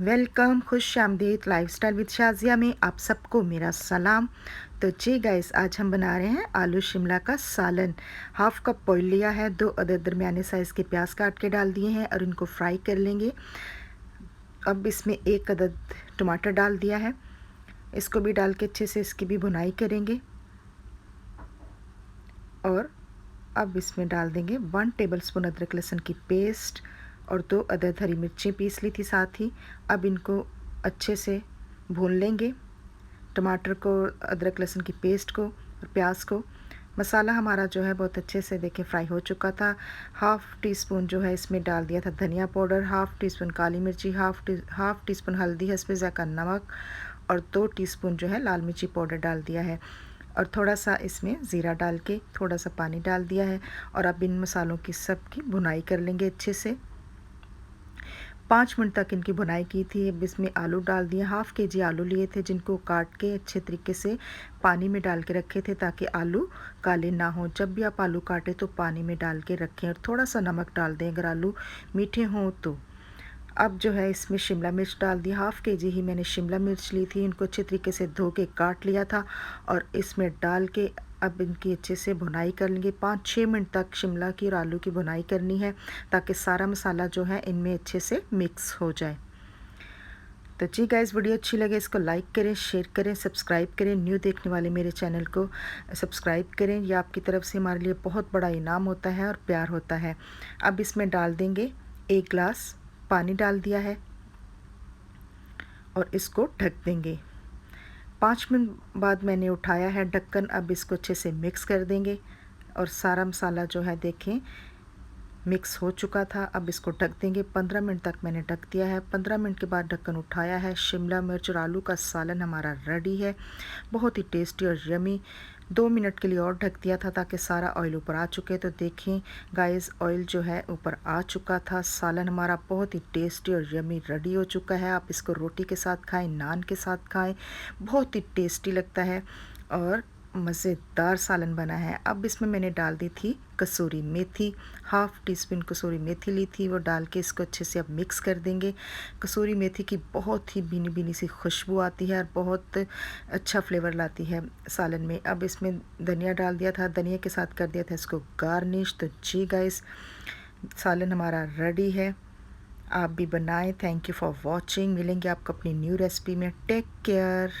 Welcome, खुश आमदीद lifestyle with Shazia में आप सबको मेरा सलाम। तो जी गाइस, आज हम बना रहे हैं आलू शिमला का सालन। हाफ़ कप ऑयल लिया है, 2 अदद दरमियाने साइज़ के प्याज काट के डाल दिए हैं और इनको फ्राई कर लेंगे। अब इसमें 1 अदद टमाटर डाल दिया है, इसको भी डाल के अच्छे से इसकी भी भुनाई करेंगे। और अब इसमें डाल देंगे 1 टेबलस्पून अदरक लहसुन की पेस्ट और 2 अदद हरी मिर्चें पीस ली थी साथ ही। अब इनको अच्छे से भून लेंगे, टमाटर को, अदरक लहसुन की पेस्ट को और प्याज को। मसाला हमारा जो है बहुत अच्छे से देखें फ्राई हो चुका था। हाफ़ टी स्पून जो है इसमें डाल दिया था धनिया पाउडर, हाफ़ टी स्पून काली मिर्ची, हाफ़ टी स्पून हल्दी, हस्बे ज़ायक़ा नमक और 2 टीस्पून जो है लाल मिर्ची पाउडर डाल दिया है। और थोड़ा सा इसमें ज़ीरा डाल के थोड़ा सा पानी डाल दिया है। और अब इन मसालों की सब की भुनाई कर लेंगे अच्छे से। 5 मिनट तक इनकी भुनाई की थी। अब इसमें आलू डाल दिए, हाफ़ के जी आलू लिए थे जिनको काट के अच्छे तरीके से पानी में डाल के रखे थे ताकि आलू काले ना हों। जब भी आप आलू काटें तो पानी में डाल के रखें और थोड़ा सा नमक डाल दें अगर आलू मीठे हों तो। अब जो है इसमें शिमला मिर्च डाल दी, हाफ़ के जी ही मैंने शिमला मिर्च ली थी, इनको अच्छे तरीके से धो के काट लिया था और इसमें डाल के अब इनकी अच्छे से भुनाई कर लेंगे। 5-6 मिनट तक शिमला की और आलू की भुनाई करनी है ताकि सारा मसाला जो है इनमें अच्छे से मिक्स हो जाए। तो जी गाइस, वीडियो अच्छी लगे इसको लाइक करें, शेयर करें, सब्सक्राइब करें। न्यू देखने वाले मेरे चैनल को सब्सक्राइब करें, यह आपकी तरफ से हमारे लिए बहुत बड़ा इनाम होता है और प्यार होता है। अब इसमें डाल देंगे 1 गिलास पानी डाल दिया है और इसको ढक देंगे। 5 मिनट बाद मैंने उठाया है ढक्कन। अब इसको अच्छे से मिक्स कर देंगे और सारा मसाला जो है देखें मिक्स हो चुका था। अब इसको ढक देंगे। 15 मिनट तक मैंने ढक दिया है। 15 मिनट के बाद ढक्कन उठाया है। शिमला मिर्च और आलू का सालन हमारा रेडी है, बहुत ही टेस्टी और यमी। 2 मिनट के लिए और ढक दिया था ताकि सारा ऑयल ऊपर आ चुके। तो देखें गाइस, ऑयल जो है ऊपर आ चुका था। सालन हमारा बहुत ही टेस्टी और यमी रेडी हो चुका है। आप इसको रोटी के साथ खाएं, नान के साथ खाएं, बहुत ही टेस्टी लगता है और मज़ेदार सालन बना है। अब इसमें मैंने डाल दी थी कसूरी मेथी, हाफ़ टी स्पून कसूरी मेथी ली थी, वो डाल के इसको अच्छे से अब मिक्स कर देंगे। कसूरी मेथी की बहुत ही भीनी भीनी सी खुशबू आती है और बहुत अच्छा फ्लेवर लाती है सालन में। अब इसमें धनिया डाल दिया था, धनिया के साथ कर दिया था इसको गार्निश। तो जी गाइस, सालन हमारा रेडी है, आप भी बनाएं। Thank you for watching. मिलेंगे आपको अपनी न्यू रेसिपी में। Take care.